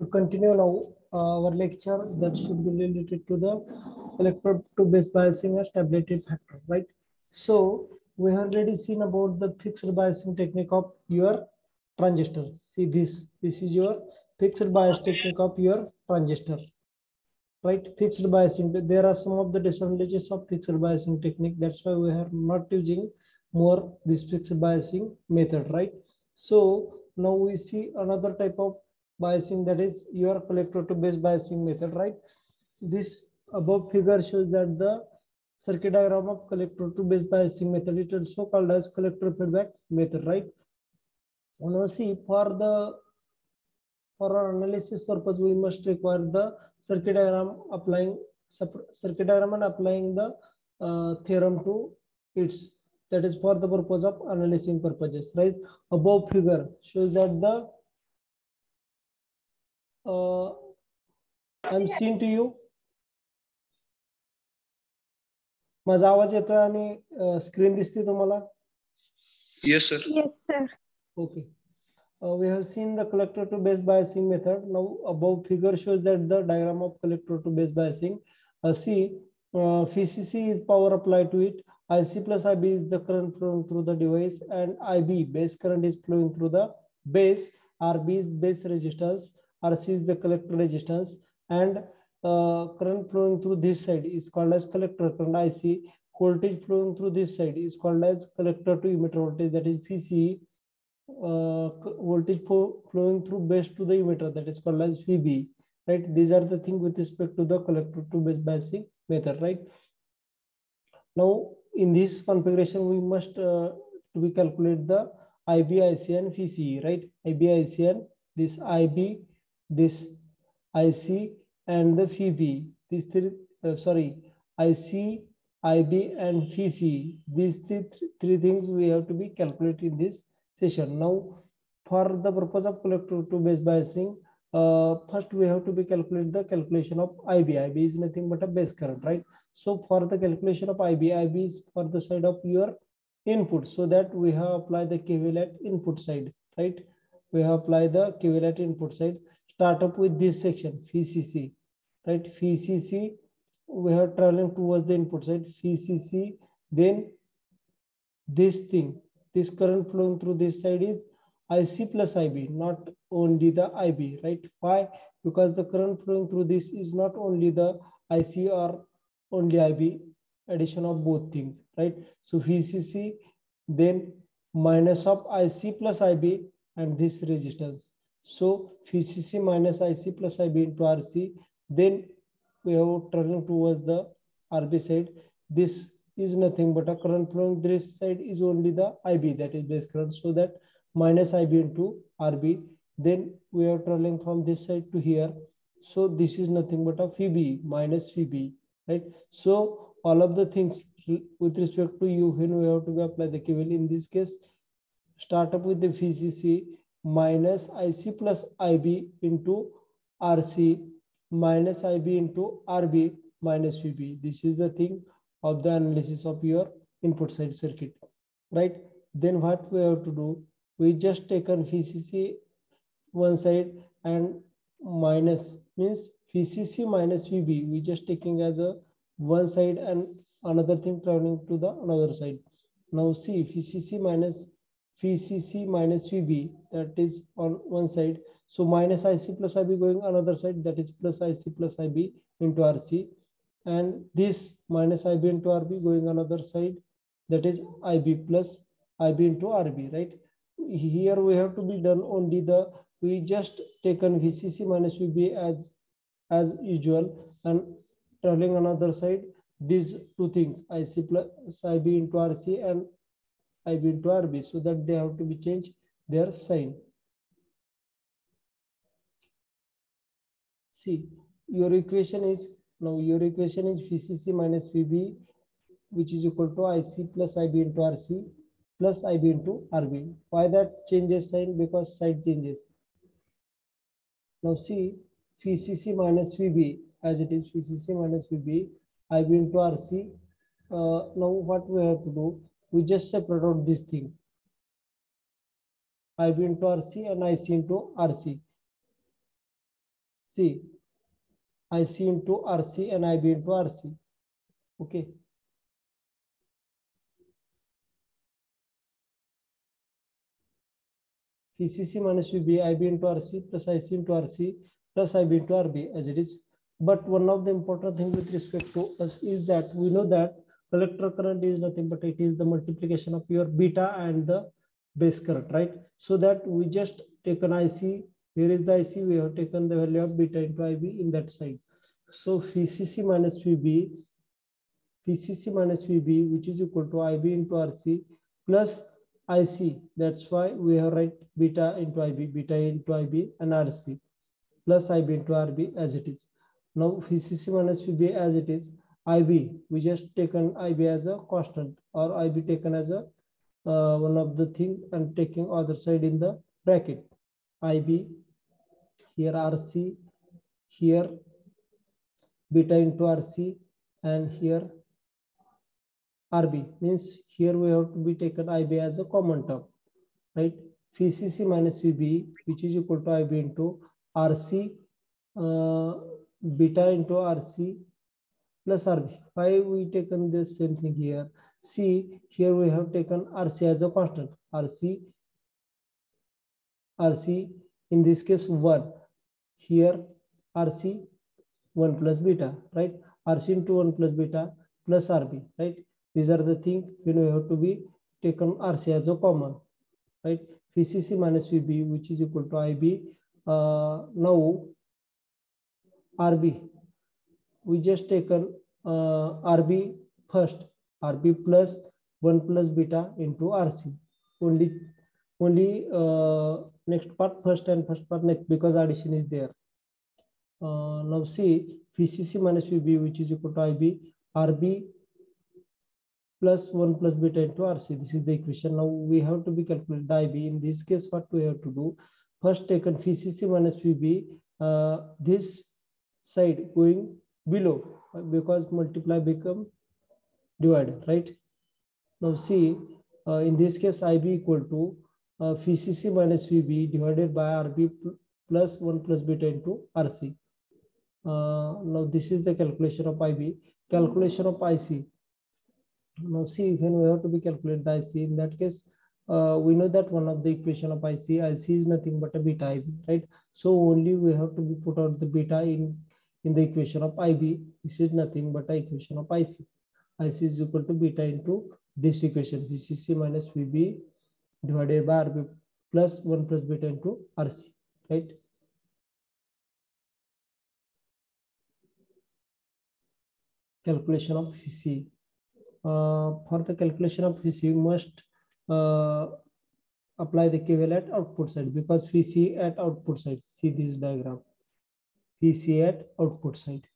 To continue now our lecture that should be related to the collector to base biasing and stability factor, right? So we have already seen about the fixed biasing technique of your transistor. See this is your fixed bias technique of your transistor, right? Fixed biasing. There are some of the disadvantages of fixed biasing technique. That's why we are not using more this fixed biasing method, right? So now we see another type of biasing, that is your collector to base biasing method, right? This above figure shows that the circuit diagram of collector to base biasing method. It is also called as collector feedback method, right? Now see, for our analysis purpose, we must require the circuit diagram and applying the theorem to its. That is for the purpose of analyzing purposes, right? Above figure shows that the I'm seeing to you. माझा आवाज येतोय आणि screen दिसते तुम्हाला? Yes, sir. Yes, sir. Okay. We have seen the collector to base biasing method. Now above figure shows that the diagram of collector to base biasing. See, VCC is power applied to it. IC plus IB is the current flowing through the device, and IB base current is flowing through the base. RB is base resistance. RC is the collector resistance, and current flowing through this side is called as collector current IC. Voltage flowing through this side is called as collector to emitter voltage, that is VCE. Voltage flowing through base to the emitter, that is called as VB, right? These are the things with respect to the collector to base biasing method, right? Now in this configuration we must we calculate the IB, IC and VCE, right? IB, IC and this IB, this IC and the VB, these three IC, IB and VCE, these three things we have to be calculated in this session. Now for the purpose of collector to base biasing, first we have to be calculate the calculation of IB. IB is nothing but a base current, right? So for the calculation of IB, IB is for the side of your input, so that we have applied the KVL at input side, right? We have applied the KVL at input side. Start up with this section VCC, right? VCC, we are traveling towards the input side, VCC, then this thing, this current flowing through this side is IC plus IB, not only the IB, right? Why? Because the current flowing through this is not only the IC or only IB, addition of both things, right? So VCC, then minus of IC plus IB and this resistance. So VCC minus IC plus IB into RC, then we have turning towards the RB side. This is nothing but a current flowing this side is only the IB, that is base current, so that minus IB into RB. Then we are traveling from this side to here, so this is nothing but a VB minus VB, right? So all of the things with respect to U, when we have to apply the KVL, in this case start up with the VCC minus IC plus IB into RC minus IB into RB minus VB. This is the thing of the analysis of your input side circuit, right? Then what we have to do, we just taken VCC one side and minus, means VCC minus VB, we just taking as a one side and another thing traveling to the another side. Now see, VCC minus VB, that is on one side. So minus IC plus IB going another side, that is plus IC plus IB into RC, and this minus IB into RB going another side, that is IB plus IB into RB, right? Here we have to be done only the, we just taken VCC minus VB as usual, and traveling another side, these two things, IC plus IB into RC and IB into RB, so that they have to be changed their sign. See, your equation is, now your equation is VCC minus VB, which is equal to IC plus IB into RC plus IB into RB. Why that changes sign? Because side changes. Now see, VCC minus VB as it is, VCC minus VB, IB into RC. Now what we have to do, we just separate out this thing, IB into RC and IC into RC. See, IC into RC and IB into RC. Okay. VCC minus VB, IB into RC plus IC into RC plus IB into RB as it is. But one of the important things with respect to us is that we know that collector current is nothing but it is the multiplication of your beta and the base current, right? So that we just take an IC, here is the IC, we have taken the value of beta into IB in that side. So VCC minus VB, which is equal to IB into RC plus IC. That's why we have write beta into IB and RC plus IB into RB as it is. Now VCC minus VB as it is. IB, we just taken IB as a constant or IB taken as a one of the things and taking other side in the bracket. IB, here RC, here beta into RC, and here RB, means here we have to be taken IB as a common term, right? VCC minus VB, which is equal to IB into RC, beta into RC plus RB. Why we taken this same thing here? See, here we have taken RC as a constant. RC in this case 1. Here RC 1 plus beta, right? RC into 1 plus beta plus RB, right? These are the things when we have to be taken RC as a common, right? VCC minus VB, which is equal to IB. Now RB, we just taken RB first, RB plus 1 plus beta into RC. Only next part first and first part next, because addition is there. Now see, VCC minus VB, which is equal to IB, RB plus 1 plus beta into RC. This is the equation. Now we have to be calculate the IB. In this case, what we have to do? First taken VCC minus VB, this side going below, because multiply become divided, right? Now see, in this case, IB equal to VCC minus VB divided by RB plus 1 plus beta into RC. Now this is the calculation of IB. Calculation of IC. Now see, when we have to be calculate the IC, in that case, we know that one of the equation of IC is nothing but a beta IB, right? So only we have to be put out the beta in the equation of IB. This is nothing but a equation of IC. IC is equal to beta into this equation, VCC minus VB divided by RB plus 1 plus beta into RC, right? Calculation of VC. For the calculation of VC, you must apply the KVL at output side, because VC at output side. See this diagram. VC at output side.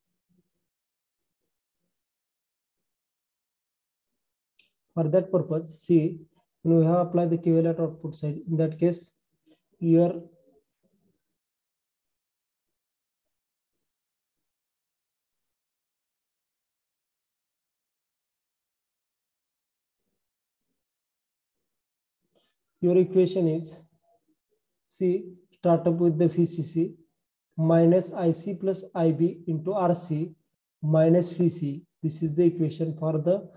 For that purpose, see, when we have applied the KVL at output side, in that case, your equation is, see, start up with the VCC minus IC plus IB into RC minus VC. This is the equation for the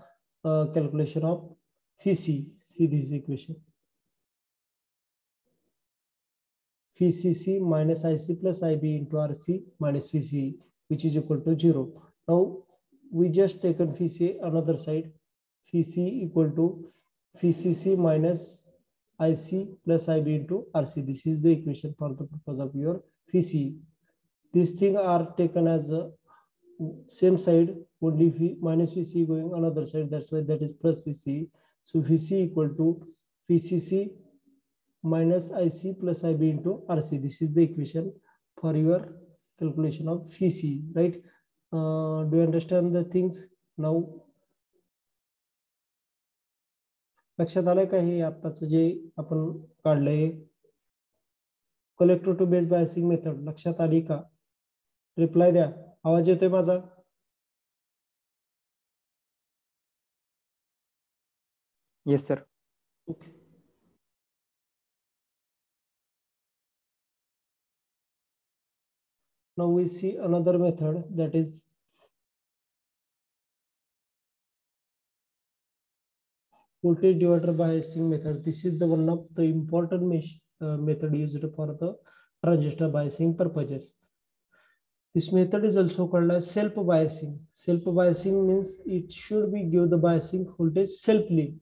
calculation of VC. See this equation. VCC minus IC plus IB into RC minus VC, which is equal to 0. Now we just taken VC another side. VC equal to VCC minus IC plus IB into RC. This is the equation for the purpose of your VC. These things are taken as a same side, only V minus VC going another side. That's why that is plus VC. So VC equal to VCC minus IC plus IB into RC. This is the equation for your calculation of VC, right? Do you understand the things now? लक्षात आलंय का हे आताच जे आपण काढलंय collector to base biasing method? लक्षात आली का? रिप्लाय द्या. आवाज येतोय माझा? Yes sir. Okay. Now we see another method, that is voltage divider biasing method. This is the one of the important method used for the transistor biasing purposes. This method is also called as self biasing. Self biasing means it should be give the biasing voltage selfly.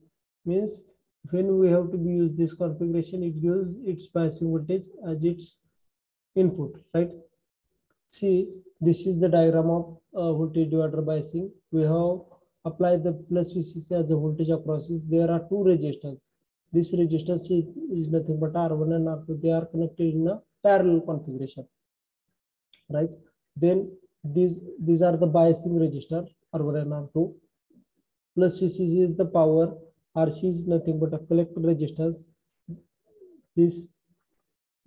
Means when we have to be use this configuration, it gives its biasing voltage as its input, right? See, this is the diagram of voltage divider biasing. We have applied the plus VCC as a voltage across it. There are two resistors. This resistance is nothing but R1 and R2. They are connected in a parallel configuration, right? Then these are the biasing resistor R1 and R2. Plus VCC is the power. RC is nothing but a collector resistance. This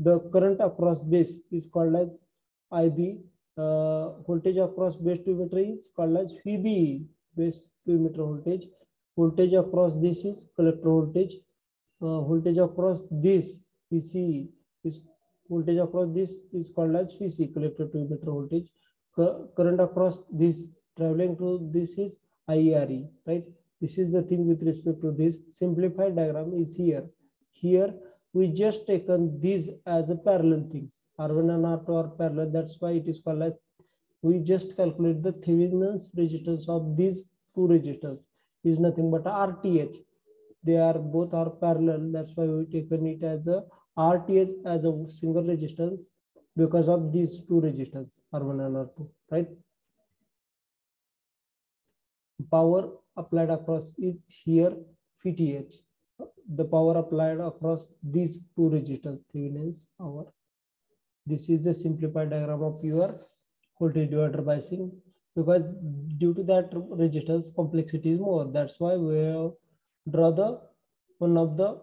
the current across base is called as IB. Voltage across base to emitter is called as VB, base to emitter voltage. Voltage across this is collector voltage. Voltage across this VC is voltage across this is called as VC, collector to emitter voltage. Current across this traveling to this is IRE, right? This is the thing with respect to this. Simplified diagram is here. Here we just taken these as a parallel things. R1 and R2 are parallel. That's why it is called as, we just calculate the Thevenin's resistance of these two resistors is nothing but RTH. They are both are parallel. That's why we taken it as a RTH as a single resistance because of these two resistors R1 and R2, right? Power applied across is here VTH. The power applied across these two resistors, Thevenin's power. This is the simplified diagram of your voltage divider biasing, because due to that resistance complexity is more. That's why we have draw the one of the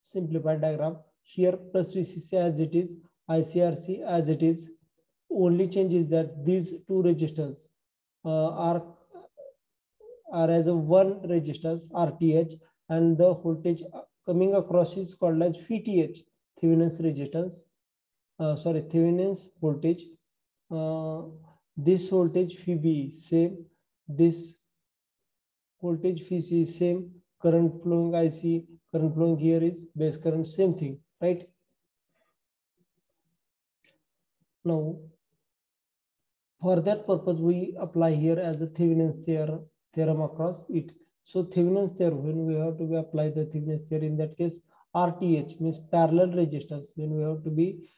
simplified diagram here. Plus VCC as it is, ICRC as it is. Only change is that these two resistors are as a one resistance RTH, and the voltage coming across is called as VTH, Thevenin's resistance. Thevenin's voltage. This voltage VB same. This voltage VC is same. Current flowing IC, current flowing here is base current, same thing, right? Now, for that purpose, we apply here as a Thevenin's theorem across it. So Thevenin's theorem, when we have to apply the Thevenin's theorem, in that case, RTH means parallel resistors. When we have to be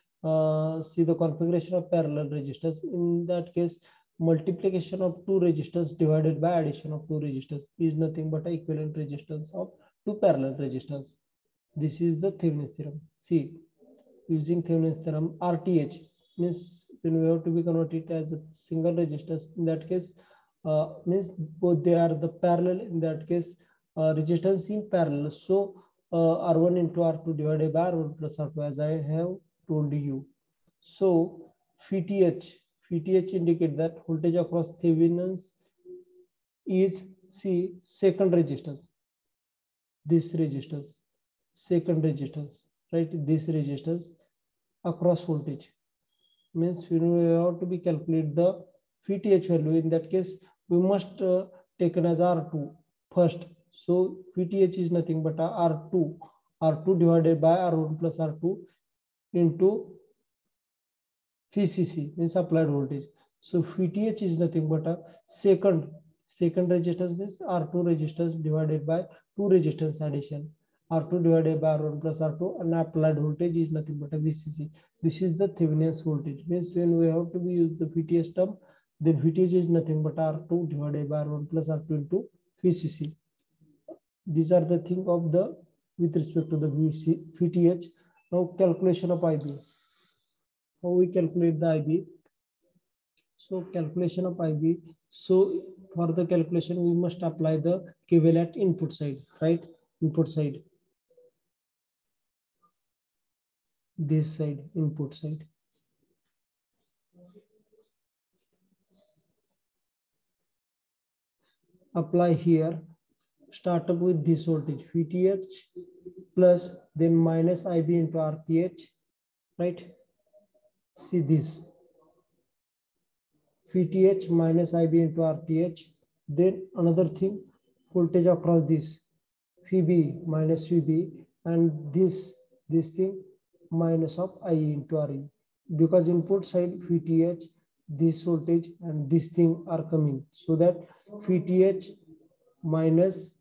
see the configuration of parallel resistors, in that case, multiplication of two resistors divided by addition of two resistors is nothing but equivalent resistance of two parallel resistors. This is the Thevenin's theorem. See, using Thevenin's theorem, RTH means when we have to be converted as a single resistors, in that case means both they are the parallel. In that case, resistance in parallel. So R1 into R2 divided by R1 plus R2, as I have told you. So VTH indicate that voltage across Thevenin's is, see, second resistance. This resistance, second resistance, right? This resistance across voltage means when we have to be calculate the VTH value. In that case, we must taken as R2 first. So VTH is nothing but R2 divided by R1 plus R2 into VCC means applied voltage. So VTH is nothing but a second resistance means R2 resistance divided by two resistance addition. R2 divided by R1 plus R2, and applied voltage is nothing but a VCC. This is the Thevenin's voltage. Means when we have to be use the VTH term, then VTH is nothing but R2 divided by R1 plus R2 into VCC. These are the thing of the with respect to the VTH. Now calculation of IB. How we calculate the IB? So calculation of IB. So for the calculation, we must apply the KVL at input side, right? Input side. This side, input side. Apply here. Start up with this voltage VTH plus then minus IB into RTH, right? See this. VTH minus IB into RTH. Then another thing, voltage across this, VB minus VB, and this thing minus of IE into RE. Because input side VTH, this voltage and this thing are coming, so that VTH minus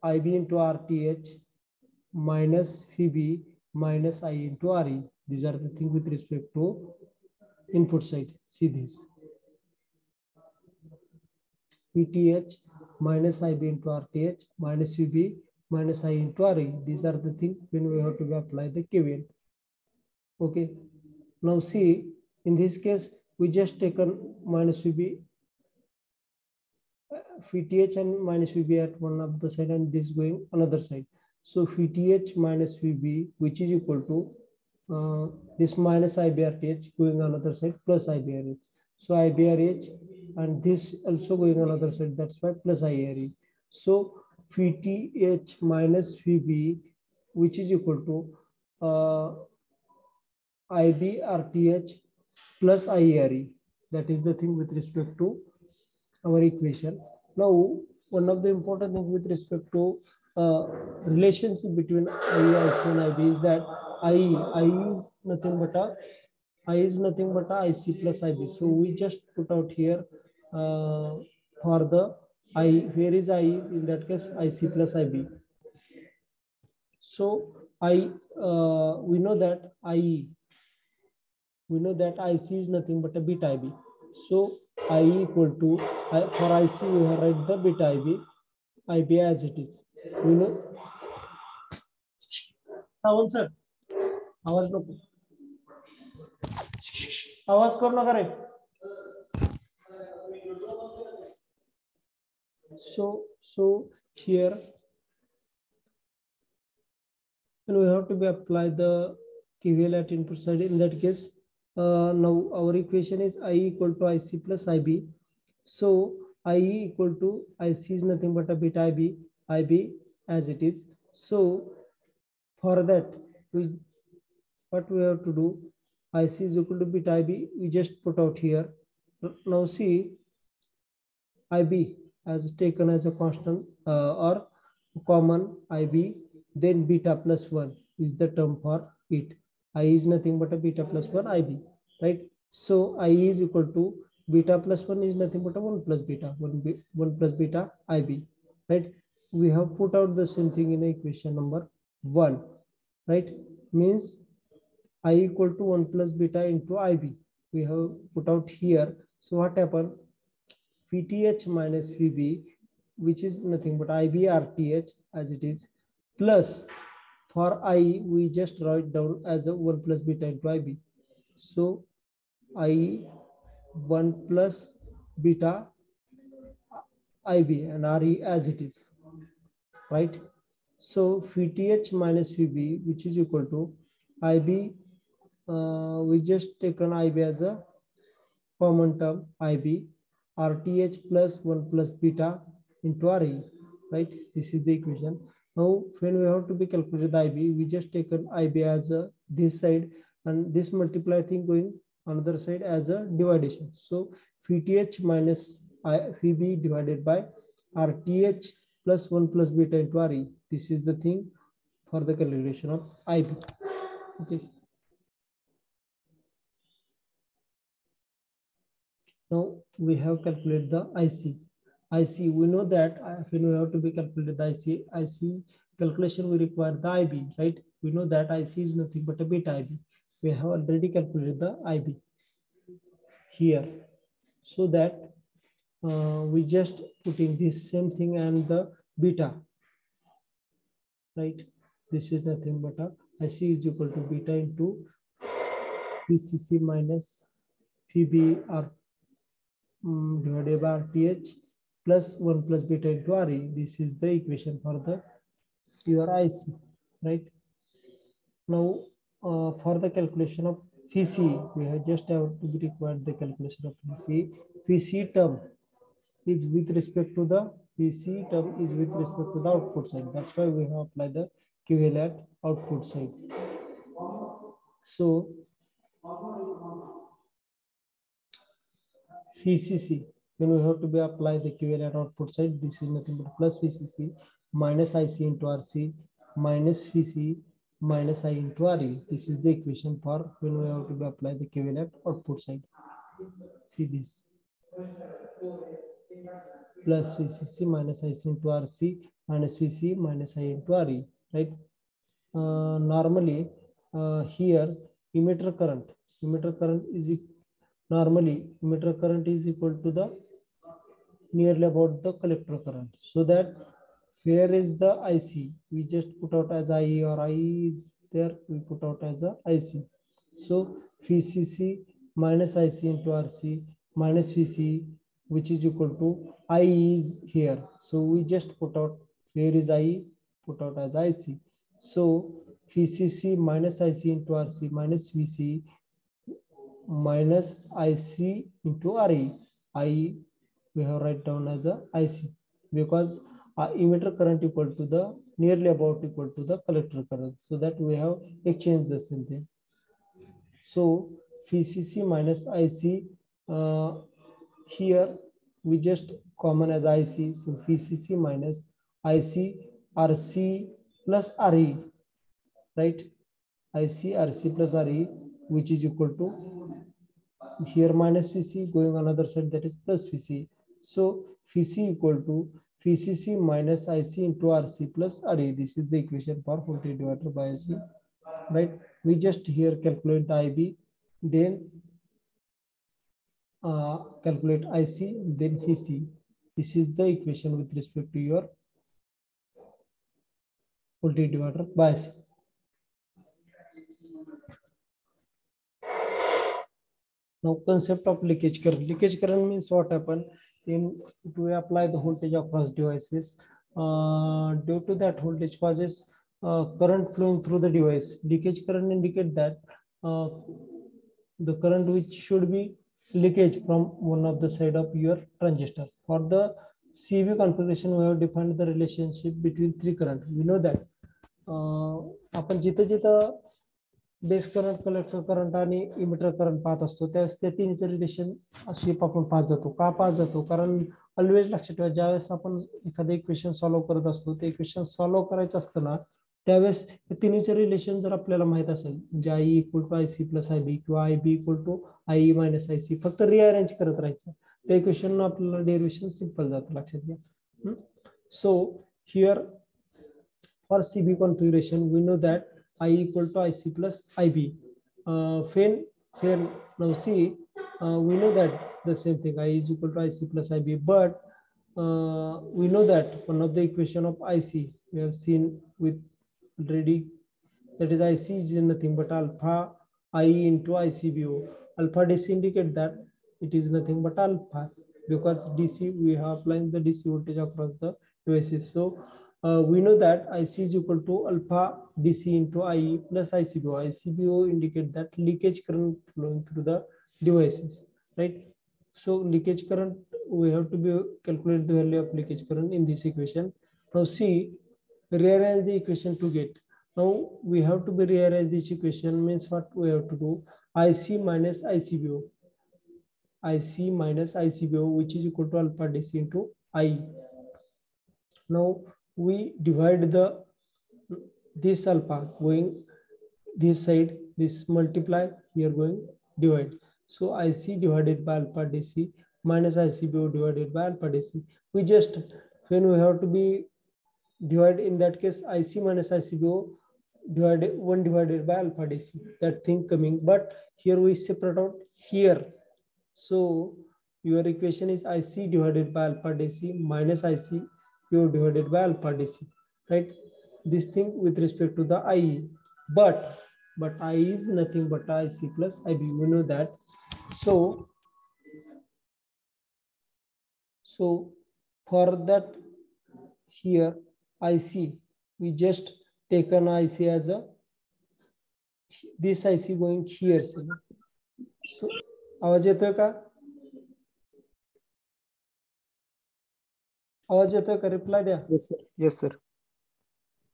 IB into RTH minus VB minus IE into RE. These are the things with respect to input side. See this. VTH minus IB into RTH minus VB minus I into RE. These are the things when we have to apply the KVL. Okay. Now see, in this case, we just taken minus VB, VTH and minus VB at one of the side and this going another side. So VTH minus VB, which is equal to this minus IBRTH going another side plus IBRH. So IBRH and this also going another side, that's why plus IRE. So VTH minus VB, which is equal to IBRTH plus IRE. That is the thing with respect to our equation. Now, one of the important things with respect to relationship between IE, IC and IB is that IE is nothing but a IC plus IB. So we just put out here for the I, where is I? In that case, IC plus IB. So we know that IC is nothing but a beta IB. So IE equal to, for IC we have write the beta IB as it is. We know. Sound sir, आवाज नको, आवाज करू नका रे. So here, and we have to be apply the KVL at input side. In that case, now our equation is IE equal to IC plus IB. So IE equal to IC is nothing but a beta IB as it is. So for that, what we have to do, IC is equal to beta IB, we just put out here. Now see, IB as taken as a constant or common IB, then beta plus 1 is the term for it. I is nothing but a beta plus 1 IB, right? So I is equal to beta plus 1 is nothing but a 1 plus beta, 1 plus beta IB, right? We have put out the same thing in equation number 1, right? Means I equal to 1 plus beta into IB. We have put out here. So what happened? VTH minus VB, which is nothing but IB RTH as it is, plus for I, we just write down as a 1 plus beta into IB. So I 1 plus beta IB and RE as it is, right? So VTH minus VB, which is equal to IB, we just taken IB as a common term, IB, RTH plus 1 plus beta into RE, right? This is the equation. Now, when we have to be calculated the IB, we just taken IB as a this side and this multiply thing going another side as a division. So VTH minus VB divided by RTH plus 1 plus beta into RE. This is the thing for the calculation of IB. Okay. Now we have calculated the IC. We know that when we have to be calculated the IC calculation, we require the IB, right? We know that IC is nothing but a beta IB. We have already calculated the IB here, so that we just putting this same thing and the beta, right? This is nothing but a IC is equal to beta into PCC minus VB divided by RTH plus 1 plus beta into RE. This is the equation for the your IC, right? Now for the calculation of VC, we have just have to be required the calculation of VC. VC term is with respect to the VC term is with respect to the output side. That's why we have applied the KVL at output side. So VCC, when we have to be apply the equivalent output side, this is nothing but plus VCC minus IC into RC minus VC minus I into RE. This is the equation for when we have to be apply the equivalent output side. See this plus VCC minus IC into RC minus VC minus I into RE, right? Normally here emitter current is normally emitter current is equal to the nearly about the collector current, so that where is the IC, we just put out as IE, or IE is there, we put out as a IC. So VCC minus IC into RC minus VC, which is equal to IE is here, so we just put out where is IE, put out as IC. So VCC minus IC into RC minus VC minus IC into RE. IE we have write down as a IC, because emitter current equal to the nearly about equal to the collector current, so that we have exchanged the same thing. So VCC minus IC, here we just common as IC, so VCC minus IC RC plus RE, right? IC RC plus RE, which is equal to here minus VC going another side, that is plus VC. So VC equal to VCC minus IC into RC plus RE. This is the equation for voltage divider by IC, right? We just here calculate the IB, then calculate IC, then VC. This is the equation with respect to your voltage divider by IC. Now concept of leakage current. Leakage current means what happen in we apply the voltage across devices. Due to that voltage causes current flowing through the device. Leakage current indicate that the current which should be leakage from one of the side of your transistor. For the CV configuration, we have defined the relationship between three current. We know that आपण जिथं base current, collector current आणि emitter current पाहत असतो, त्यावेळेस त्या तिन्हीचं relation ship आपण पाहत जातो. का पाहत जातो? कारण ऑलवेज लक्षात ठेवा, ज्यावेळेस आपण एखादं इक्वेशन सॉल्व्ह करत असतो, ते इक्वेशन सॉल्व्ह करायचं असतं ना, त्यावेळेस तिन्हीचं रिलेशन जर आपल्याला माहित असेल, म्हणजे I equal to I C plus I B किंवा I B equal to I minus I C, फक्त रिअरेंज करत राहायचं, त्या इक्वेशन आपल्याला डेरिव्हेशन सिंपल जातं, लक्षात घ्या. So here for CB configuration we know that I equal to IC plus IB. Now see, we know that the same thing, I is equal to IC plus IB, but we know that one of the equation of IC we have seen with already, that is IC is nothing but alpha I into ICBO. Alpha DC indicate that it is nothing but alpha, because DC we have applying the DC voltage across the devices. So we know that IC is equal to alpha DC into IE plus ICBO. ICBO indicate that leakage current flowing through the devices, right? So leakage current, we have to be calculate the value of leakage current in this equation. Now see, rearrange the equation to get. Now we have to be rearrange this equation, means what we have to do, IC minus ICBO. IC minus ICBO, which is equal to alpha DC into IE. Now we divide this alpha going this side, this multiply here going divide. So IC divided by alpha DC minus ICBO divided by alpha DC. We just, when we have to be divide, in that case IC minus ICBO divided by alpha DC, that thing coming, but here we separate out here. So your equation is IC divided by alpha DC minus IC divided by alpha DC, right? This thing with respect to the IE, but IE is nothing but IC plus IB, we know that. So for that, here IC, we just taken IC as a, this IC going here. So आवाज येतोय का? आवाज येतोय का? Reply द्या. Yes sir. Yes sir.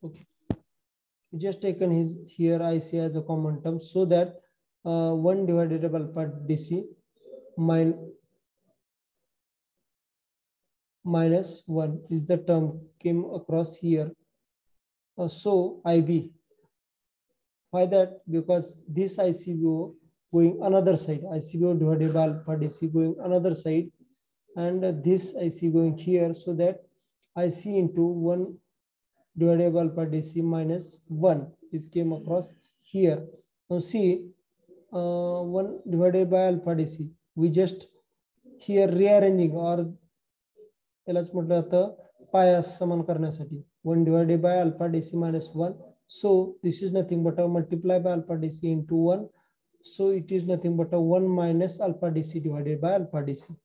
Okay. We just taken his here IC as a common term, so that 1 divided by alpha DC minus 1 is the term came across here. So IB. Why that? Because this ICBO going another side, ICBO divided by alpha DC going another side, and this IC going here, so that IC into 1 divided by alpha DC minus 1 is came across here. Now see, 1 divided by alpha DC, we just here rearranging or यालाच म्हटलं जातं पायास समान करण्यासाठी 1 divided by alpha DC minus 1. So this is nothing but a multiply by alpha DC into 1. So it is nothing but a 1 minus alpha DC divided by alpha DC,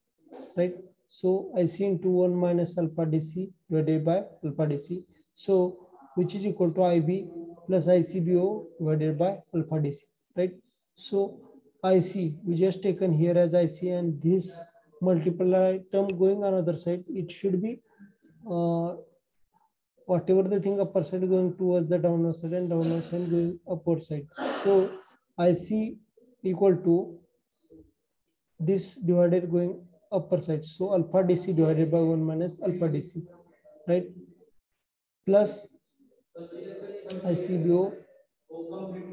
right? So IC into 1 minus alpha DC divided by alpha DC. So which is equal to IB plus ICBO divided by alpha DC, right? So IC we just taken here as IC, and this multiply term going on other side, it should be whatever the thing upper side going towards the downward side and downward side going upward side. So IC equal to this divided going upper side. So alpha DC divided by 1 minus alpha DC, right? Plus ICBO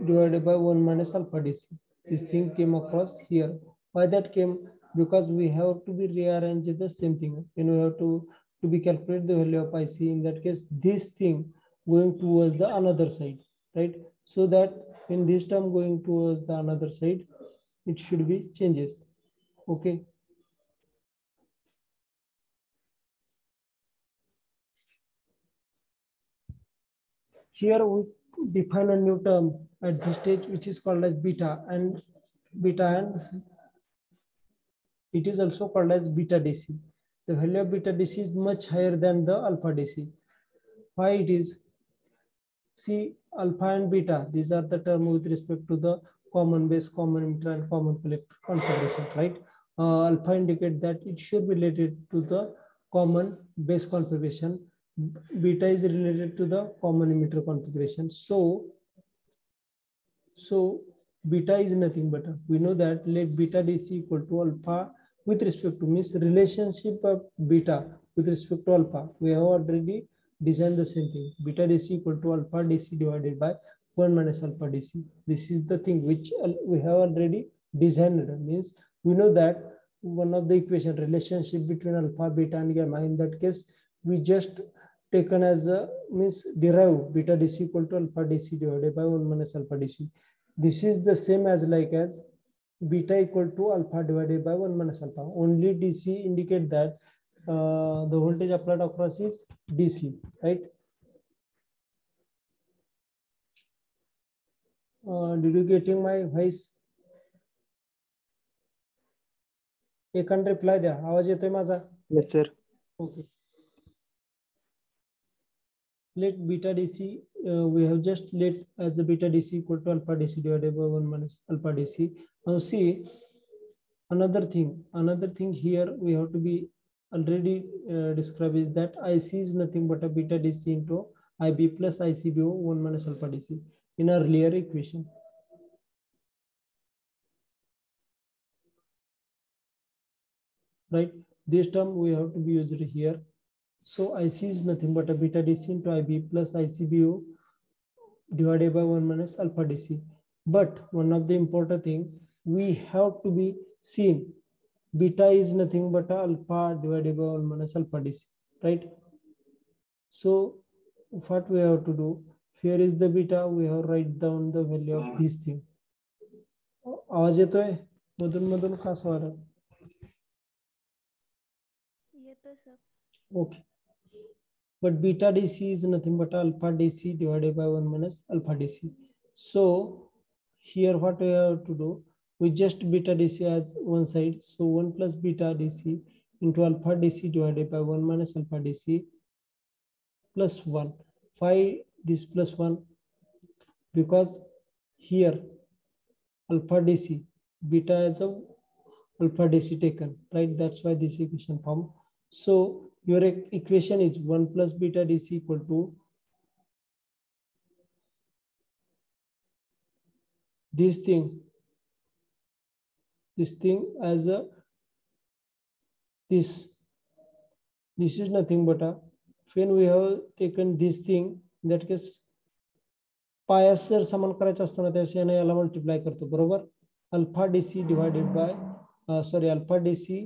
divided by 1 minus alpha DC. This thing came across here. Why that came? Because we have to be rearranged the same thing, and we have to be calculate the value of IC. In that case, this thing going towards the another side, right? So that in this term going towards the another side, it should be changes. Okay. Here we define a new term at this stage, which is called as beta, and it is also called as beta DC. The value of beta DC is much higher than the alpha DC. Why it is? See, alpha and beta, these are the terms with respect to the common base, common emitter, and common collector configuration, right? Alpha indicate that it should be related to the common base configuration. Beta is related to the common emitter configuration. So beta is nothing but we know that let beta DC equal to alpha with respect to means relationship of beta with respect to alpha. We have already designed the same thing. Beta DC equal to alpha DC divided by 1 minus alpha DC. This is the thing which we have already designed. Means we know that one of the equation relationship between alpha, beta, and gamma. In that case, we just taken as a means derive beta DC equal to alpha DC divided by 1 minus alpha DC. This is the same as like as beta equal to alpha divided by 1 minus alpha. Only DC indicate that the voltage applied across is DC, right? Did you getting my voice? एकान reply द्या. आवाज येतोय माझा? Yes, sir. Okay. Let beta DC, we have just let as a beta DC equal to alpha DC divided by 1 minus alpha DC. Now see, another thing here we have to be already described is that IC is nothing but a beta DC into IB plus ICBO 1 minus alpha DC in our earlier equation. Right, this term we have to be used here. So IC is nothing but a beta DC into IB plus ICBO divided by 1 minus alpha DC. But one of the important thing, we have to be seen beta is nothing but alpha divided by 1 minus alpha DC, right? So what we have to do, here is the beta, we have write down the value of this thing. आवाज येतोय मधून मधून का असं वाटतं? येतोय sir. Okay. But beta DC is nothing but alpha DC divided by 1 minus alpha DC. So here what we have to do, we just beta DC as one side. So 1 plus beta DC into alpha DC divided by 1 minus alpha DC plus 1. Why this plus 1? Because here alpha DC, beta as a alpha DC taken, right? That's why this equation formed. So your equation is 1 plus beta DC equal to this thing as a this this is nothing but a, when we have taken this thing, in that case पायास जर समान करायचं असतं ना त्यावेळेस याने याला multiply करतो बरोबर. Alpha DC divided by sorry alpha DC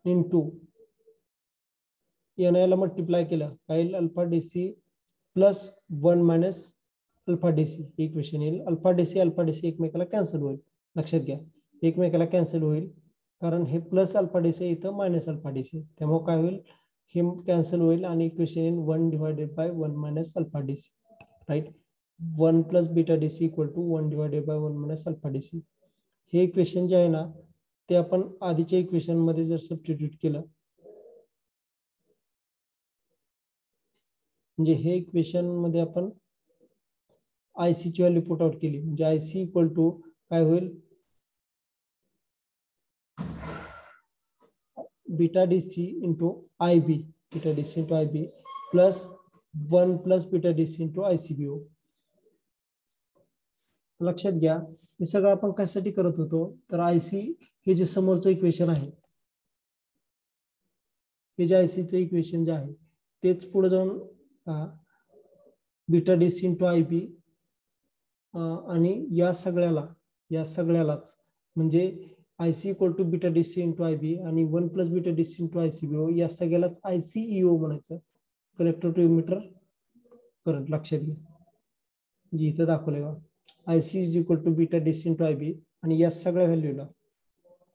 into याने याला मल्टिप्लाय केलं काय येईल alpha DC plus 1 minus alpha DC equation येईल. अल्फा डीसी एकमेकाला कॅन्सल होईल. लक्षात घ्या एकमेकाला कॅन्सल होईल कारण हे प्लस अल्फा डीसी इथं मायनस अल्फा डीसी त्यामुळे काय होईल हे कॅन्सल होईल आणि इक्वेशन येईल 1 divided by 1 minus alpha DC right. 1 plus beta DC equal to 1 divided by 1 minus alpha DC. हे इक्वेशन जे आहे ना ते आपण आधीच्या इक्वेशन मध्ये जर सबस्टिट्यूट केलं म्हणजे हे इक्वेशन मध्ये आपण आयसी ची व्हॅल्यू पुट आउट केली म्हणजे आयसी इक्वल टू काय होईल beta DC into IB beta DC into IB plus 1 plus beta DC into ICBO. लक्षात घ्या हे सगळं आपण कशासाठी करत होतो तर आयसी हे जे समोरचं इक्वेशन आहे हे जे आयसीचं इक्वेशन जे आहे तेच पुढे जाऊन बीटा डीसी इंटू आयबी आणि या सगळ्यालाच म्हणजे IC equal to beta DC into IB आणि 1 plus beta DC into ICBO या सगळ्यालाच आयसीईओ म्हणायचं कलेक्टर टू इमिटर करंट. लक्षात घ्या म्हणजे इथं दाखवलंय बघा IC is equal to beta DC into IB आणि या सगळ्या व्हॅल्यूला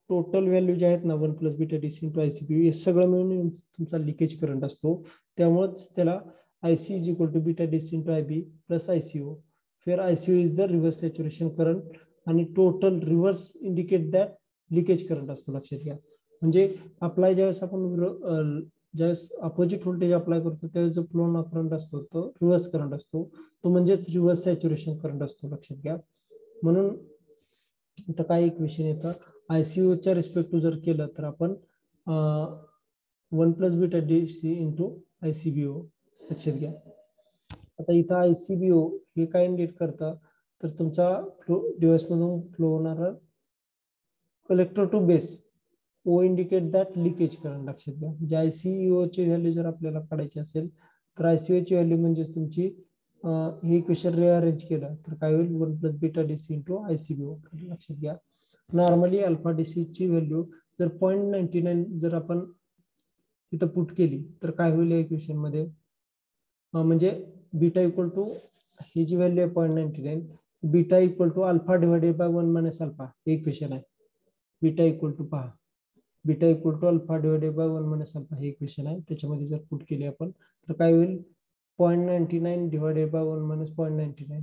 टोटल व्हॅल्यू जे आहेत ना 1 plus beta DC into ICB हे सगळं मिळून तुमचा लिकेज करंट असतो. त्यामुळेच त्याला IC is equal to beta DC into IB plus ICO. फिर ICO is the reverse saturation current आणि total reverse indicate that leakage current असतो. लक्षात घ्या म्हणजे अप्लाय ज्यावेळेस आपण ज्यावेळेस अपोजिट व्होल्टेज अप्लाय करतो त्यावेळेस जो फ्लो होणारा करंट असतो तो रिव्हर्स करंट असतो तो म्हणजेच रिव्हर्स सॅच्युरेशन करंट असतो. लक्षात घ्या म्हणून इथं काय इक्वेशन येतं आयसीओच्या रिस्पेक्ट टू जर केलं तर आपण 1 plus beta DC into ICBO. लक्षात घ्या आता इथं आयसीबीओ हे काय इंडिकेट करतं तर तुमचा फ्लो डिव्हाइस मधून फ्लो होणारा collector to base O indicate that leakage current. लक्षात घ्या म्हणजे आयसीईओ ची व्हॅल्यू जर आपल्याला काढायची असेल तर आयसीओ ची व्हॅल्यू म्हणजे तुमची हे इक्वेशन रिअरेंज केलं तर काय होईल 1 plus beta DC into ICBO. लक्षात घ्या नॉर्मली अल्फा डीसी ची व्हॅल्यू जर 0.99 जर आपण तिथं पुट केली तर काय होईल या इक्वेशन मध्ये म्हणजे बीटा इक्वल टू ही जी व्हॅल्यू आहे 0.99 beta equal to alpha divided by 1 minus alpha हे इक्वेशन आहे. बीटा इक्वल टू पहा beta equal to alpha divided by 1 minus alpha हे इक्वेशन आहे. त्याच्यामध्ये जर पुट केली आपण तर काय होईल 0.99 डिवायडेड बाय 1 मायनस 0.99.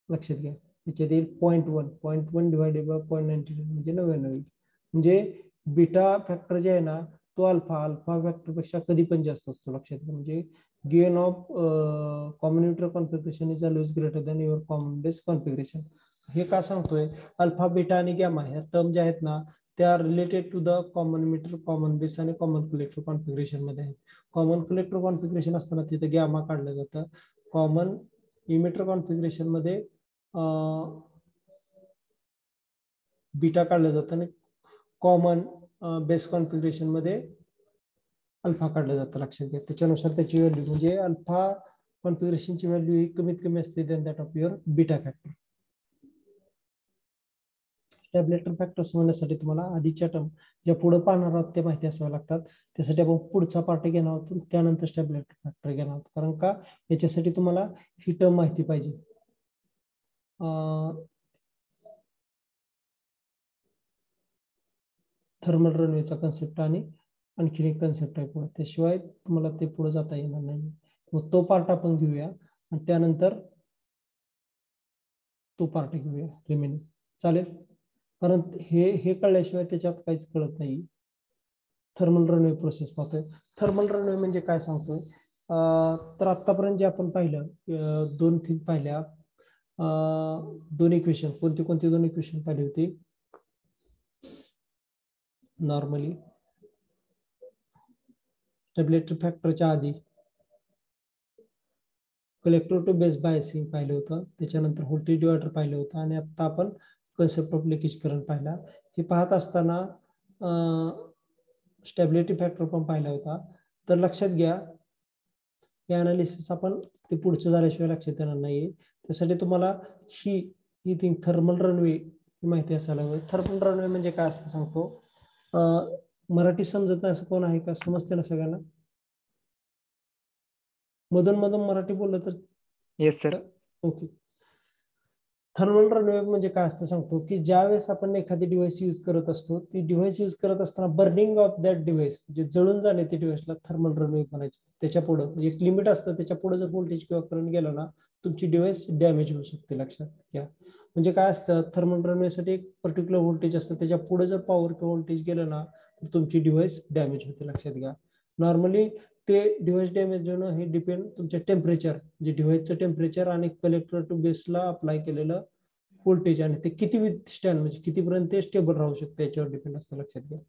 लक्षात घ्या त्याच्यात येईल 0.1 डिवायडेड बाय 0.99 म्हणजे 99 म्हणजे बीटा फॅक्टर जे आहे ना तो अल्फा फॅक्टर पेक्षा कधी पण जास्त असतो. लक्षात घ्या म्हणजे gain of common neutral configuration is always greater than your common base configuration. हे का सांगतोय अल्फा बीटा आणि गॅमा ह्या टर्म ज्या आहेत ना त्या related to the common emitter common base आणि कॉमन कलेक्टर कॉन्फिगरेशन मध्ये आहेत. कॉमन कलेक्टर कॉन्फिगरेशन असताना तिथे गॅमा काढलं जातं. कॉमन इमिटर कॉन्फिगरेशन मध्ये बीटा काढलं जातं आणि कॉमन बेस कॉन्फिगरेशन मध्ये अल्फा काढलं जातं. लक्षात घ्या त्याच्यानुसार त्याची व्हॅल्यू म्हणजे अल्फा कॉन्फिगरेशनची व्हॅल्यू ही कमीत कमी असते than that of your beta factor. टॅब्लेटर फॅक्टर्स होण्यासाठी तुम्हाला आधीच्या टर्म ज्या पुढे पाहणार आहोत त्या माहिती असाव्या लागतात. त्यासाठी आपण पुढचा पार्ट घेणार आहोत त्यानंतर टॅब्लेटर फॅक्टर घेणार आहोत कारण का याच्यासाठी तुम्हाला ही टर्म माहिती पाहिजे. थर्मल रनवेचा कन्सेप्ट आणि आणखी एक कन्सेप्ट आहे पुढे त्याशिवाय तुम्हाला ते पुढे जाता येणार नाही. मग तो पार्ट आपण घेऊया आणि त्यानंतर तो पार्ट घेऊया रिमेनिंग. चालेल कारण हे कळल्याशिवाय त्याच्यात काहीच कळत नाही. थर्मल रनवे प्रोसेस पाहतोय. थर्मल रनवे म्हणजे काय सांगतोय तर आतापर्यंत जे आपण पाहिलं दोन थिंग पाहिल्या दोन इक्वेशन कोणती दोन इक्वेशन पाहिली होती नॉर्मली टॅब्लेटर फॅक्टरच्या आधी कलेक्टर टू बेस बायसिंग पाहिलं होतं त्याच्यानंतर व्होल्टेज डिवायडर पाहिलं होतं आणि आता आपण कन्सेप्ट ऑफ लिकेज करंट पाहिला. हे पाहत असताना स्टॅबिलिटी फॅक्टर पण पाहिला होता. तर लक्षात घ्या, हे अनालिसिस आपण ते पुढचं झाल्याशिवाय लक्षात येणार नाही. त्यासाठी तुम्हाला ही थिंग थर्मल रनवे ही माहिती असायला हवी. थर्मल रनवे म्हणजे काय असतं सांगतो. मराठी समजत नाही असं कोण आहे का? समजते ना सगळ्यांना? मधून मधून मराठी बोललं तर yes sir. Okay. Thermal runway म्हणजे काय असतं सांगतो, की ज्या वेळेस आपण एखादी डिव्हाइस यूज करत असतो, ती डिव्हाइस यूज करत असताना बर्निंग ऑफ दॅट डिव्हाइस, जे जळून जाणे ते डिव्हाइसला थर्मल रनवे म्हणायचं. त्याच्या पुढे एक लिमिट असतं, त्याच्या पुढे जर व्होल्टेज किंवा करंट गेला ना, तुमची डिव्हाइस डॅमेज होऊ शकते. लक्षात घ्या. म्हणजे काय असतं, थर्मल रनवेसाठी एक पर्टिक्युलर व्होल्टेज असतं, त्याच्या पुढे जर पॉवर किंवा व्होल्टेज गेलं ना, तर तुमची डिव्हाइस डॅमेज होते. लक्षात घ्या. नॉर्मली ते डिव्हाइस डॅमेज होणं हे डिपेंड तुमच्या टेम्परेचर, जे डिव्हाइसचं टेम्परेचर आणि कलेक्टर टू बेसला अप्लाय केलेलं व्होल्टेज आणि ते किती विथस्टँड म्हणजे कितीपर्यंत स्टेबल राहू शकते याच्यावर डिपेंड असतं. लक्षात घ्या.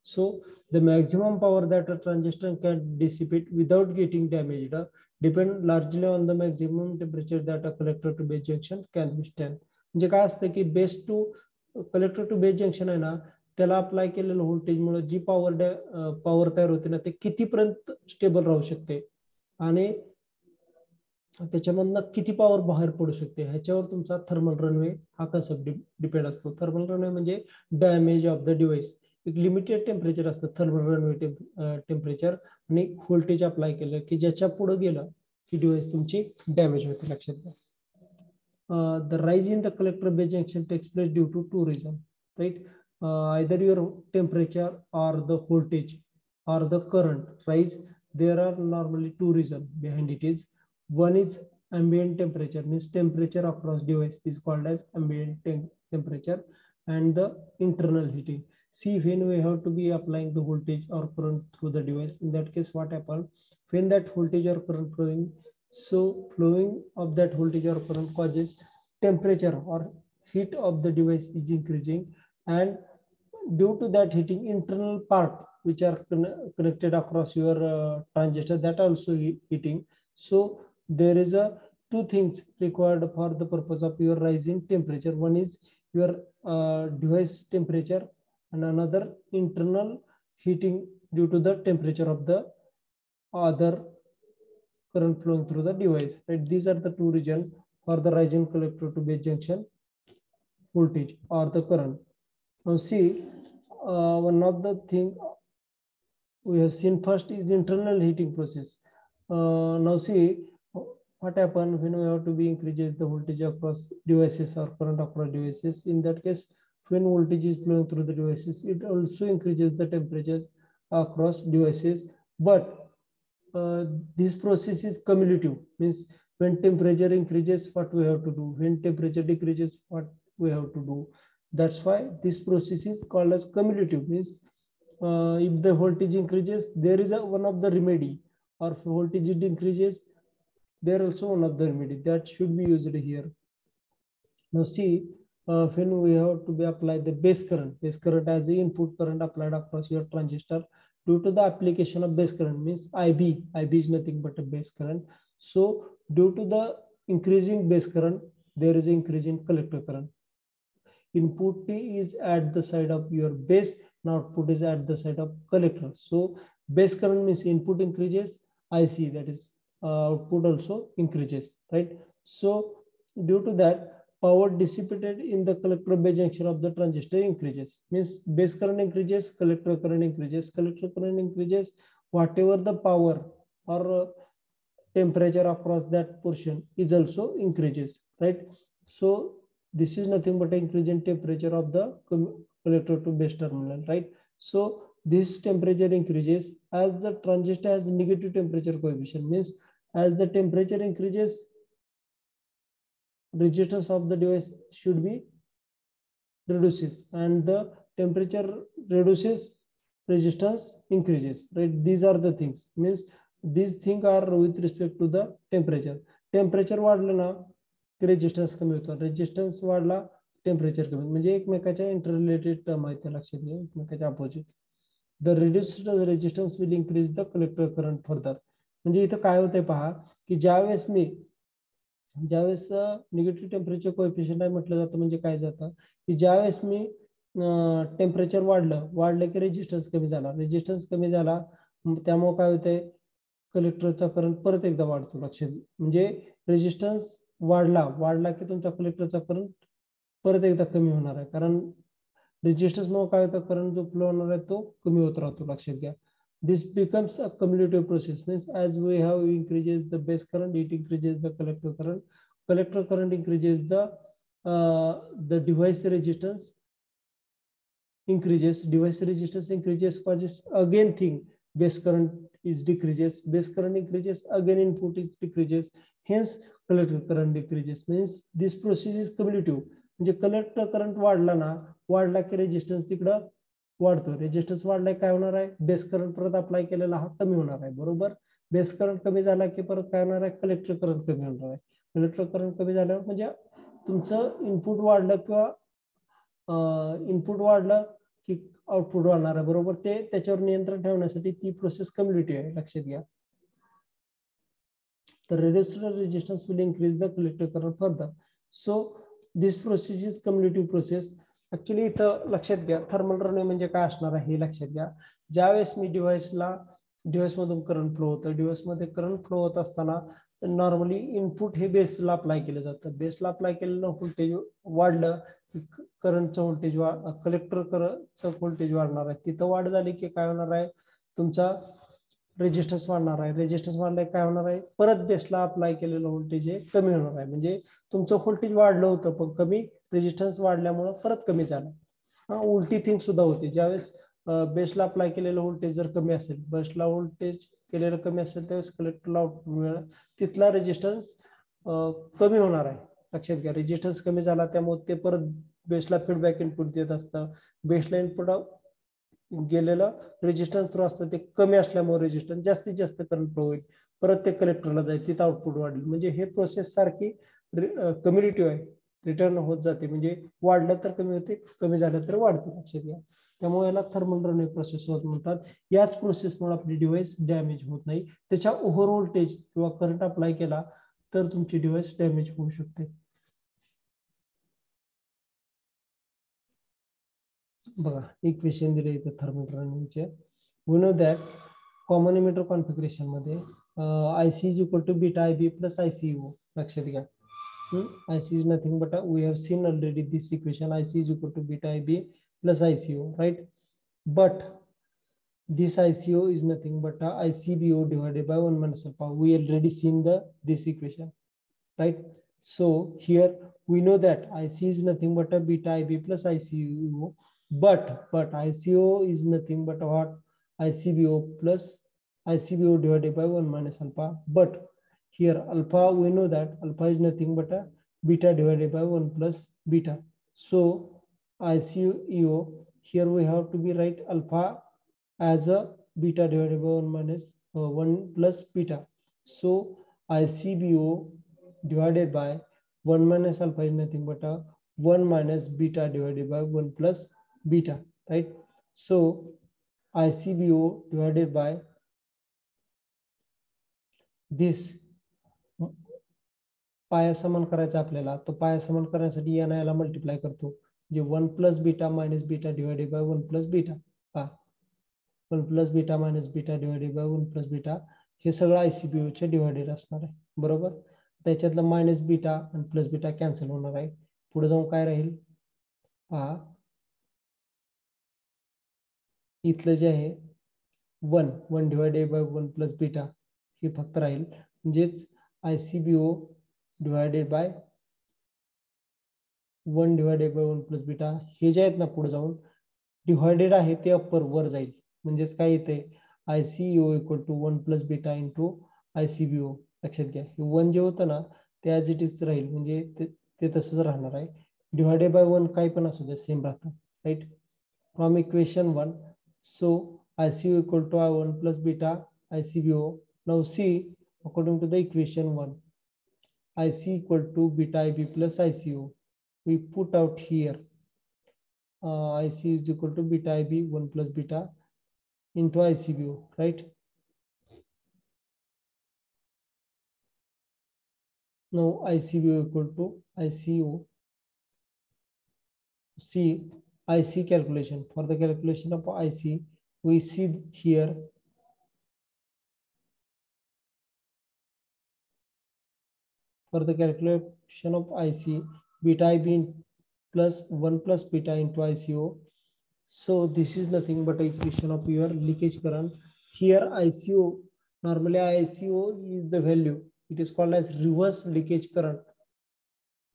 So the maximum power that a transistor can dissipate without getting damaged depend largely on the maximum temperature that a collector to base junction can withstand. म्हणजे काय असतं की base to collector to base junction आहे ना, त्याला apply केलेलं व्होल्टेजमुळे जी power तयार होते ना, ते कितीपर्यंत स्टेबल राहू शकते आणि त्याच्यामधनं किती पॉवर बाहेर पडू शकते ह्याच्यावर तुमचा थर्मल रनवे हा कन्सेप्ट डिपेंड असतो. थर्मल रनवे म्हणजे डॅमेज ऑफ द डिव्हाइस. एक लिमिटेड टेम्परेचर असतं थर्मल रनवे टेम्परेचर आणि व्होल्टेज अप्लाय केलं की ज्याच्या पुढे गेलं की डिव्हाइस तुमची डॅमेज होते. लक्षात घ्या. The rise in the collector base junction takes place due to two reasons, right? Either your temperature or the voltage or the current rise. There are normally two reasons behind it. Is one is ambient temperature, means temperature across device is called as ambient temperature, and the internal heating. See, when we have to be applying the voltage or current through the device, in that case what happens, when that voltage or current flowing, so flowing of that voltage or current causes temperature or heat of the device is increasing, and due to that heating, internal part which are connected across your transistor, that also heating. So there is a two things required for the purpose of your rising temperature. One is your device temperature and another internal heating due to the temperature of the other current flowing through the device, right? These are the two reasons for the rising collector to base junction voltage or the current. Now see, one of the thing we have seen first is internal heating process. Now see what happens when we have to be increases the voltage across devices or current across devices. In that case, when voltage is flowing through the devices, it also increases the temperatures across devices. But this process is cumulative, means when temperature increases, what we have to do, when temperature decreases, what we have to do. That's why this process is called as cumulative, means if the voltage increases, there is one of the remedy, or if voltage increases, there also one of the remedy that should be used here. Now see, when we have to be applied the base current as the input current applied across your transistor, due to the application of base current, means IB is nothing but a base current. So due to the increasing base current, there is an increase in collector current. Input T is at the side of your base, and output is at the side of collector. So base current means input increases, IC, that is output also increases, right? So due to that, power dissipated in the collector base junction of the transistor increases, means base current increases, collector current increases. Collector current increases, whatever the power or temperature across that portion is also increases, right? So this is nothing but increase in temperature of the collector to base terminal, right? So this temperature increases as the transistor has negative temperature coefficient, means as the temperature increases, resistance of the device should be reduces, and the temperature reduces, resistance increases, right? These are the things, means these things are with respect to the temperature. Temperature वाढलं ना, resistance कमी होतो, resistance वाढला, temperature कमी, म्हणजे एकमेकाच्या interrelated term आहेत, त्या लक्षात घ्या, एकमेकाच्या opposite. The reduced resistance will increase the collector current further. म्हणजे इथं काय होतंय पहा, की ज्यावेळेस निगेटिव्ह टेम्परेचर कोएफिशियंट आहे म्हटलं जातं, म्हणजे काय जातं की ज्यावेळेस मी टेम्परेचर वाढलं की रेजिस्टन्स कमी झाला, त्यामुळे काय होतंय, कलेक्टरचा करंट परत एकदा वाढतो. लक्षात, म्हणजे रेजिस्टन्स वाढला की तुमचा कलेक्टरचा करंट परत एकदा कमी होणार आहे, कारण रेजिस्टन्स मुळे काय होतं, करंट जो फ्लो होणार आहे तो कमी होत राहतो. लक्षात घ्या. This becomes a cumulative process. Means as we have increases the base current, it increases the collector current. Collector current increases the device resistance increases. Device resistance increases causes again thing. Base current is decreases. Base current increases again input is decreases. Hence collector current decreases. Means this process is cumulative. म्हणजे collector current वाढला की resistance तिकडं वाढतो. Resistance वाढलाय काय होणार आहे, base current परत अप्लाय केलेला हा कमी होणार आहे. बरोबर. बेस करंट कमी झाला की परत काय होणार आहे, कलेक्टर करंट कमी होणार आहे. कलेक्टर करंट कमी झाल्यावर म्हणजे तुमचं इनपुट वाढलं किंवा इनपुट वाढलं की आउटपुट वाढणार आहे. बरोबर. ते त्याच्यावर नियंत्रण ठेवण्यासाठी ती प्रोसेस कम्युनिटी आहे. लक्षात घ्या. तर resistance will increase the collector current further. So this process is cumulative process. Actually इथं लक्षात घ्या, थर्मल रनवे म्हणजे काय असणार आहे हे लक्षात घ्या. ज्यावेळेस मी डिव्हाइस मधून करंट फ्लो होतं, डिव्हाइस मध्ये करंट फ्लो होत असताना नॉर्मली इनपुट हे बेसला अप्लाय केलं जातं. बेसला अप्लाय केलेलं व्होल्टेज वाढलं की करंटचं व्होल्टेज कलेक्टर करंटचं व्होल्टेज वाढणार आहे. तिथं वाढ झाली की काय होणार आहे, तुमचा रेजिस्टन्स वाढणार आहे. रेजिस्टन्स वाढलाय काय होणार आहे, परत बेसला अप्लाय केलेलं व्होल्टेज हे कमी होणार आहे. म्हणजे तुमचं व्होल्टेज वाढलं होतं पण कमी, रेजिस्टन्स वाढल्यामुळे परत कमी झालं. उलटी थिंग सुद्धा होते. ज्यावेळेस बेसला अप्लाय केलेलं व्होल्टेज जर कमी असेल, बेसला व्होल्टेज केलेलं कमी असेल त्यावेळेस कलेक्टरला आउटपुट मिळेल, तिथला रेजिस्टन्स कमी होणार आहे. लक्षात घ्या. रेजिस्टन्स कमी झाला त्यामुळे ते परत बेसला फीडबॅक इनपुट देत असतं. बेसला इनपुट गेलेलं रेजिस्टन्स थ्रू असतं, ते कमी असल्यामुळे रेजिस्टन्स जास्तीत जास्त करंट फ्लो होईल, परत ते कलेक्टरला जाईल, तिथं आउटपुट वाढेल. म्हणजे हे प्रोसेस सारखी कम्युनिटिव्ह आहे, रिटर्न होत जाते. म्हणजे वाढलं तर कमी होते, कमी झालं तर वाढते. लक्षात घ्या. त्यामुळे याला थर्मल रनवे प्रोसेस म्हणतात. याच प्रोसेसमुळे आपली डिव्हाइस डॅमेज होत नाही. त्याच्या ओव्हर व्होल्टेज किंवा करंट अप्लाय केला तर तुमची डिव्हाइस डॅमेज होऊ शकते. बघा इक्वेशन दिले इथे थर्मल रनवेचे. We know that common emitter configuration मध्ये IC is equal to beta IB plus ICO. लक्षात घ्या. IC is nothing but we have seen already this equation. IC is equal to beta IB plus ICO, right? But this ICO is nothing but ICBO divided by 1 minus alpha. We already seen this equation, right? So here we know that IC is nothing but a beta IB plus ICO, but ICO is nothing but what, ICBO plus ICBO divided by 1 minus alpha. But here alpha, we know that alpha is nothing but a beta divided by 1 plus beta. So ICO, here we have to be write alpha as a beta divided by 1 minus 1 plus beta. So ICBO divided by 1 minus alpha is nothing but a 1 minus beta divided by 1 plus beta, right? So ICBO divided by this, पाया समान करायचा आपल्याला, तो पाया समान करण्यासाठी याला multiply करतो, जे 1 plus beta minus beta divided by 1 plus beta. 1 plus beta minus beta divided by 1 plus beta, हे सगळं ICBO चे डिवाइडेड असणार आहे. बरोबर. त्याच्यातलं मायनस बीटा आणि प्लस बीटा कॅन्सल होणार आहे. पुढे जाऊन काय राहील पहा, इथलं जे आहे 1 डिवाइडेड बाय 1 प्लस बीटा हे फक्त राहील. म्हणजेच ICBO divided by 1 divided by 1 plus beta, हे जे आहेत ना पुढे जाऊन डिवाइडेड आहे ते अप्पर वर जाईल. म्हणजेच काय येते, ICO equal to 1 plus beta into ICBO. लक्षात घ्या. हे 1 जे होतं ना ते ॲज इट इज राहील, म्हणजे ते तसंच राहणार आहे. डिवाइडेड बाय 1 काही पण असू दे सेम राहतं, right. From equation 1, so ICO equal to 1 plus beta ICBO. Now see, according to the equation 1, IC equal to beta IB plus ICO. We put out here IC is equal to beta IB 1 plus beta into ICBO, right? Now ICBO equal to ICO. See IC calculation. For the calculation of IC, we see here for the calculation of IC, beta I being plus 1 plus beta into ICO. So this is nothing but a equation of your leakage current. Here ICO, normally ICO is the value. It is called as reverse leakage current,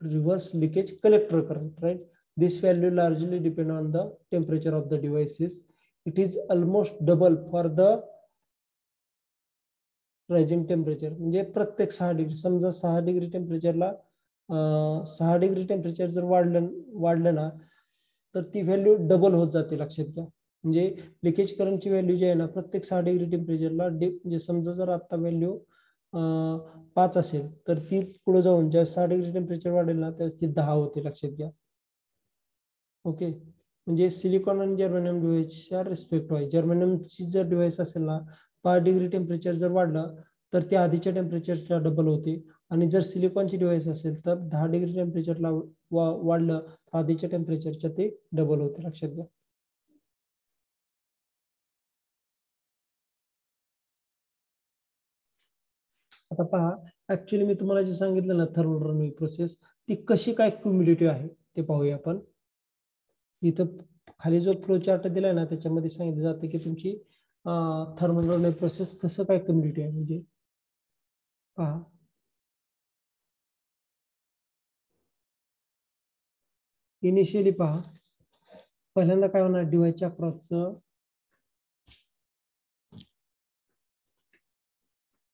reverse leakage collector current, right? This value largely depend on the temperature of the devices. It is almost double for the rising temperature. म्हणजे प्रत्येक 6 degree, समजा 6 degree टेम्परेचरला 6 degree temperature जर वाढलं ना तर ती value double होत जाते, लक्षात घ्या. म्हणजे लिकेज करंटची व्हॅल्यू जी आहे ना प्रत्येक 6 डिग्री टेम्परेचरला म्हणजे समजा जर आता व्हॅल्यू 5 असेल तर ती पुढे जाऊन जेव्हा 6 डिग्री टेम्परेचर वाढेल ना त्यावेळेस ती 10 होते, लक्षात घ्या. ओके, म्हणजे सिलिकॉन आणि जर्मेनियम डिव्हाइसच्या रिस्पेक्ट आहे. जर्मेनियमची जर डिव्हाइस असेल ना 5 डिग्री टेम्परेचर जर वाढलं तर ते आधीच्या टेम्परेचरच्या डबल होते, आणि जर सिलिकॉनची डिव्हाइस असेल तर 10 डिग्री टेम्परेचरला वाढलं तर आधीच्या टेम्परेचरच्या ते डबल होते, लक्षात घ्या. आता पहा, ऍक्च्युअली मी तुम्हाला जे सांगितलं ना थर्मल रनवे प्रोसेस, ती कशी काय क्युम्युलेटिव्ह आहे ते पाहूया आपण. इथं खाली जो फ्लो चार्ट दिलाय ना त्याच्यामध्ये सांगितलं जातं की तुमची थर्मल रनवे प्रोसेस कसं काय क्युम्युलेटिव्ह आहे. म्हणजे पहा, इनिशियली पहा, पहिल्यांदा काय होणार, डिव्हाइसच्या अक्रॉसचं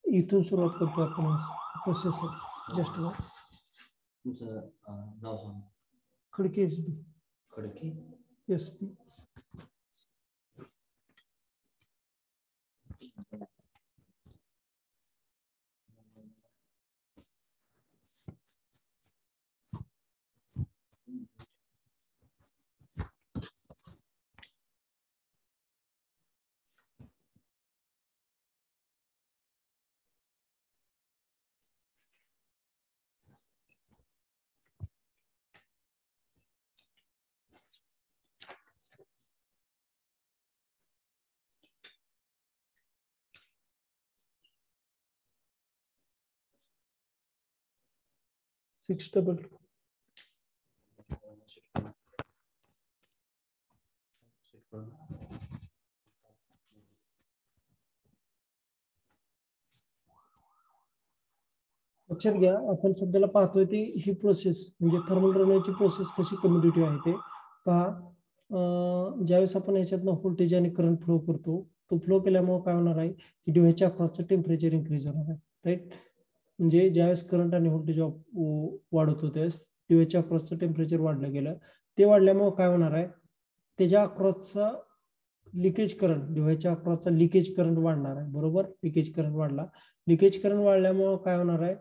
इथून सुरुवात करतो आपण प्रोसेसर. जस्ट तुमचं नाव सांग. Khadki SB. Khadki SB. Six double लक्षात घ्या. आपण सध्याला पाहतोय ती ही प्रोसेस म्हणजे थर्मल रनवेची प्रोसेस कशी कम्युनिटिव्ह आहे ते पहा. ज्यावेळेस आपण याच्यातनं व्होल्टेज आणि करंट फ्लो करतो, तो फ्लो केल्यामुळे काय होणार आहे की डिव्हाइसच्या अक्रॉसचं टेम्परेचर इन्क्रीज होणार आहे, राईट. म्हणजे ज्यावेळेस करंट आणि व्होल्टेज वाढवतो त्यावेळेस डिव्हाइसच्या अक्रॉसचं टेम्परेचर वाढलं गेलं, ते वाढल्यामुळे काय होणार आहे, त्याच्या अक्रॉसचा लिकेज करंट, डिव्हाइसच्या अक्रॉसचा लिकेज करंट वाढणार आहे, बरोबर. लिकेज करंट वाढला, लिकेज करंट वाढल्यामुळे काय होणार आहे,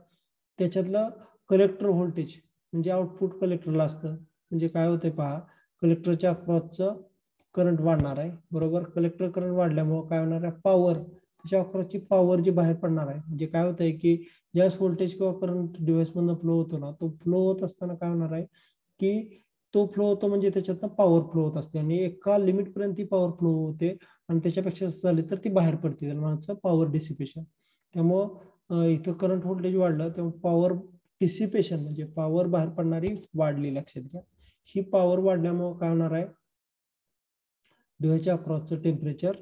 त्याच्यातलं कलेक्टर व्होल्टेज म्हणजे आउटपुट कलेक्टरला असतं. म्हणजे काय होतंय पहा, कलेक्टरच्या अक्रॉसचं करंट वाढणार आहे, बरोबर. कलेक्टर करंट वाढल्यामुळे काय होणार आहे, पॉवर, त्याच्या अक्रॉसची पॉवर जी बाहेर पडणार आहे. म्हणजे काय होतंय की ज्यावेळेस व्होल्टेज किंवा करंट डिव्हाइस मधून फ्लो होतो ना, तो फ्लो होत असताना काय होणार आहे की तो फ्लो होतो म्हणजे त्याच्यातनं पॉवर फ्लो होत असते, आणि एका लिमिट पर्यंत ती पॉवर फ्लो होते, आणि त्याच्यापेक्षा झाली तर ती बाहेर पडते, त्याला म्हणायचं पॉवर डिसिपेशन. त्यामुळं इथं करंट व्होल्टेज वाढलं तेव्हा पॉवर डिसिपेशन म्हणजे पॉवर बाहेर पडणारी वाढली, लक्षात घ्या. ही पॉवर वाढल्यामुळे काय होणार आहे, डिव्हाइसच्या अक्रॉसचं टेम्परेचर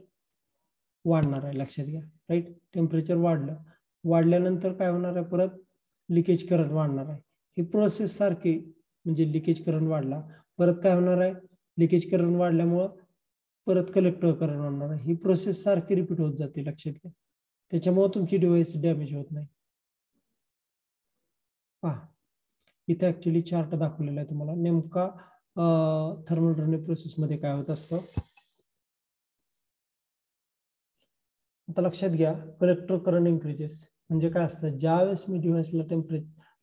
वाढणार आहे, लक्षात घ्या, राईट. टेम्परेचर वाढल्यानंतर काय होणार आहे, परत लिकेज करंट वाढणार आहे. ही प्रोसेस सारखी, म्हणजे लिकेज करंट वाढला, परत काय होणार आहे, लिकेज करंट वाढल्यामुळं परत कलेक्टर करंट वाढणार आहे. ही प्रोसेस सारखी रिपीट होत जाते, लक्षात घ्या. त्याच्यामुळे तुमची डिव्हाइस डॅमेज होत नाही. पहा, इथे ऍक्च्युअली चार्ट दाखवलेला आहे तुम्हाला नेमका थर्मल रनवे प्रोसेस मध्ये काय होत असतं. आता लक्षात घ्या, कलेक्टर करंट इन्क्रीजेस म्हणजे काय असतं, ज्यावेळेस मी डिव्हाइसला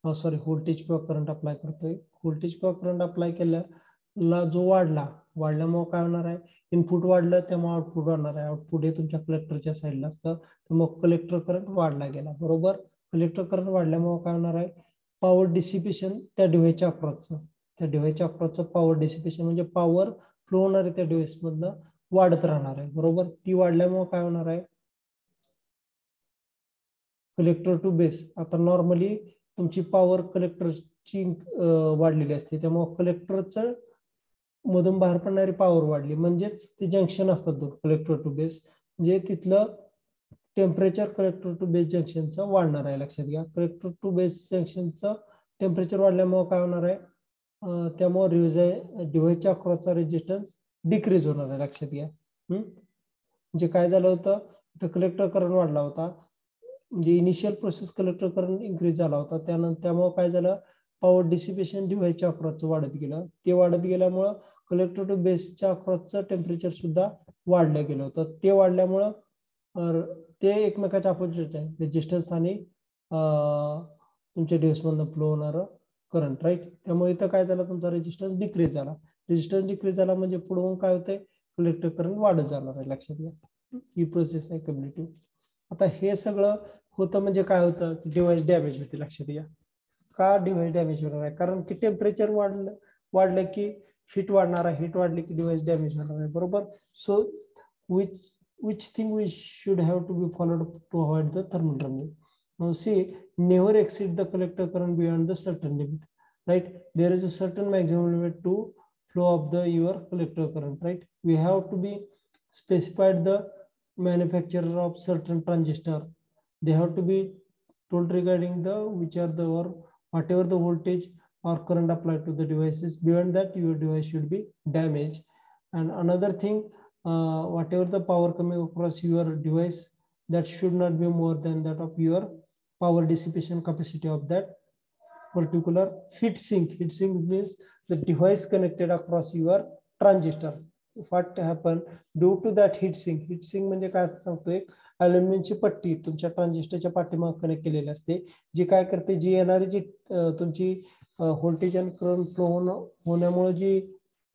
व्होल्टेज किंवा करंट अप्लाय करतोय, व्होल्टेज किंवा करंट अप्लाय केल्याला जो वाढल्यामुळे काय होणार आहे, इनपुट वाढलं त्यामुळे आउटपुट वाढणार आहे. आउटपुट हे तुमच्या कलेक्टरच्या साईडला असतं, तर मग कलेक्टर करंट वाढला गेला, बरोबर. कलेक्टर करंट वाढल्यामुळे काय होणार आहे, पॉवर डिसिपेशन त्या डिव्हाइसच्या अक्रॉसचं पॉवर डिसिपेशन म्हणजे पॉवर फ्लो होणार आहे त्या डिव्हाइस मधनं वाढत राहणार आहे, बरोबर. ती वाढल्यामुळे काय होणार आहे, कलेक्टर टू बेस. आता नॉर्मली तुमची पॉवर कलेक्टरची वाढलेली असते, त्यामुळे कलेक्टरचं मधून बाहेर पडणारी पॉवर वाढली, म्हणजेच ते जंक्शन असतात दोन कलेक्टर टू बेस, म्हणजे तिथलं टेम्परेचर कलेक्टर टू बेस जंक्शनचं वाढणार आहे. लक्षात घ्या, कलेक्टर टू बेस जंक्शनचं टेम्परेचर वाढल्यामुळे काय होणार आहे, त्यामुळे डिव्हाइसच्या अक्रॉसचा रेजिस्टन्स डिक्रीज होणार आहे. लक्षात घ्या. म्हणजे काय झालं होतं, तर कलेक्टर करंट वाढला होता, म्हणजे initial process collector current increase झाला होता, त्यानंतर त्यामुळे काय झालं, पॉवर डिसिपेशन डिव्हाइसच्या अक्रॉसचं वाढत गेलं, ते वाढत गेल्यामुळं कलेक्टर टू बेसच्या अक्रॉसचं टेम्परेचर सुद्धा वाढलं गेलं होतं. ते वाढल्यामुळं ते एकमेकाच्या अपोजिट आहे, रेजिस्टन्स आणि तुमच्या डिव्हाइस मधून फ्लो होणारं करंट, राईट. त्यामुळे इथं काय झालं, तुमचा रेजिस्टन्स डिक्रीज झाला. रेजिस्टन्स डिक्रीज झाला म्हणजे पुढे काय होतंय, कलेक्टर करंट वाढत जाणार आहे. लक्षात घ्या, ही प्रोसेस आहे कम्युनिटिव्ह. आता हे सगळं होतं म्हणजे काय होतं, डिव्हाइस डॅमेज होते. लक्षात घ्या, का डिव्हाइस डॅमेज होणार आहे, कारण की टेम्परेचर वाढलं की हीट वाढणार आहे, हीट वाढली की डिव्हाइस डॅमेज होणार आहे. बरोबर. सो which thing we should have to be followed to avoid the thermal runaway? Now see, never exceed the collector current beyond the certain limit, right? There is a certain maximum limit to flow of your collector current, right? We have to be specified the manufacturer of certain transistor. They have to be told regarding the which are the or whatever the voltage or current applied to the devices. Beyond that, your device should be damaged. And another thing, whatever the power coming across your device, that should not be more than that of your power dissipation capacity of that particular heat sink. Heat sink means the device connected across your transistor. What happened due to that heat sink? Heat sink म्हणजे काय सांगतोय, अॅल्युमिनियमची पट्टी तुमच्या ट्रान्झिस्टरच्या पाठीमागे connect केलेली असते, जी काय करते, जी येणारी जी तुमची व्होल्टेज आणि करंट फ्लो होण्यामुळे जी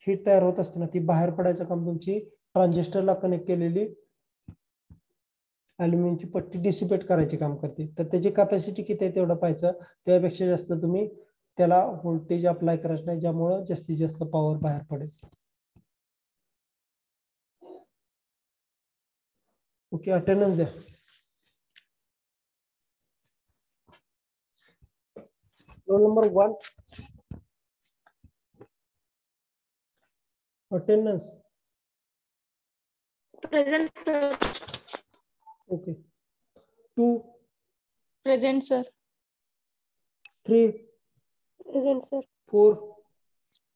हीट तयार होत असते ना, ती बाहेर पडायचं काम तुमची ट्रान्झिस्टरला कनेक्ट केलेली अॅल्युमिनियमची पट्टी डिसिपेट करायचे काम करते. तर त्याची कॅपॅसिटी किती आहे तेवढं पाहायचं, त्यापेक्षा जास्त तुम्ही त्याला व्होल्टेज अप्लाय करायचं नाही, ज्यामुळे जास्तीत जास्त पॉवर बाहेर पडेल. ओके, अटेंडन्स द्या. Roll number 1, attendance. Present, sir. Okay. 2, Present, sir. 3, Present, sir. 4,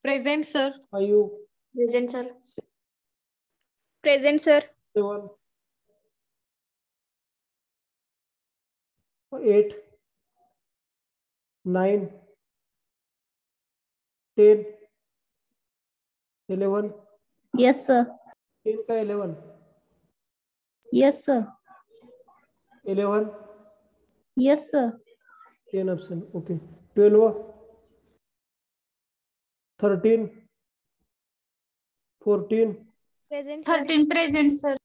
Present, sir. 5, Present, sir. Present, sir. 7, 8, 9, 10, 11. Yes, sir. 10 का 11? Yes, sir. 11, Yes, sir. 10 option. Okay. 12, 13, 14, Present, sir. 13 present, sir.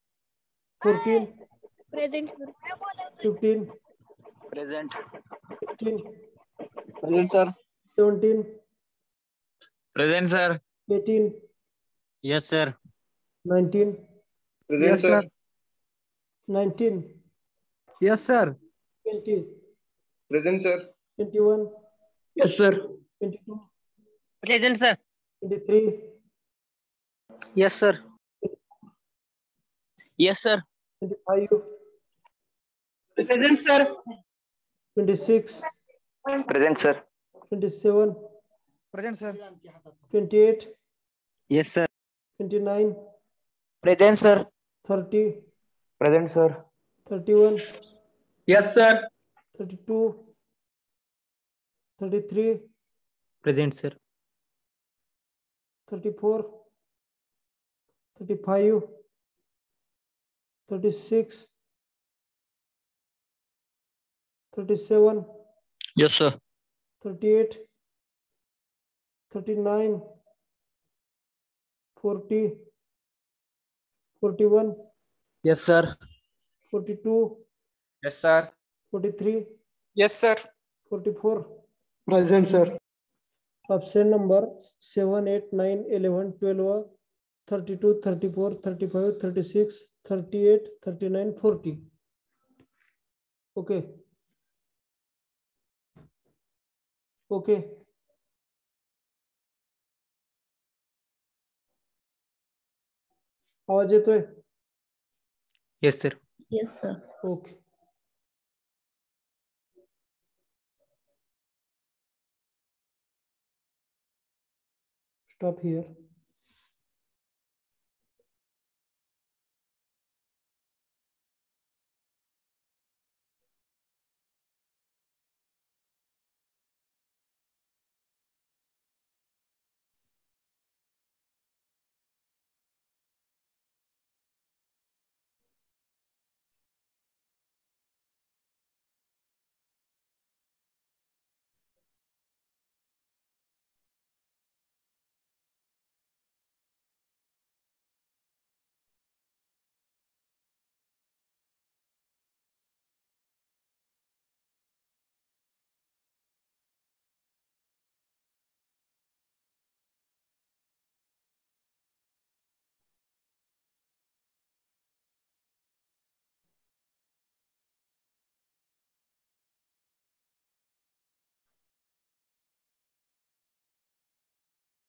14, Present, sir. 15, Present. 16, Present, sir. 17, Present, sir. 18, Yes, sir. 19, Present, Yes, sir. sir. 19, Yes, sir. 20, Present, sir. 21, Yes, sir. 22, Present, sir. 23, Yes, sir. Yes, sir. 25, Present, sir. 26, Present, sir. 27, Present, sir. 28, Yes, sir. 29, Present, sir. 30, Present, sir. 31, Yes, sir. 32, 33, Present, sir. 34, 35, 36, 37, Yes, sir. 38, 39, 40, 41, Yes, sir. 42, Yes, sir. 43, Yes, sir. 44. Present, sir. Option number 7, 8, 9, 11, 12, 32, 34, 35, 36, 38, 39, 40. Okay. Okay. आवाज येतोय? Yes, sir. Yes, sir. Okay. Stop here.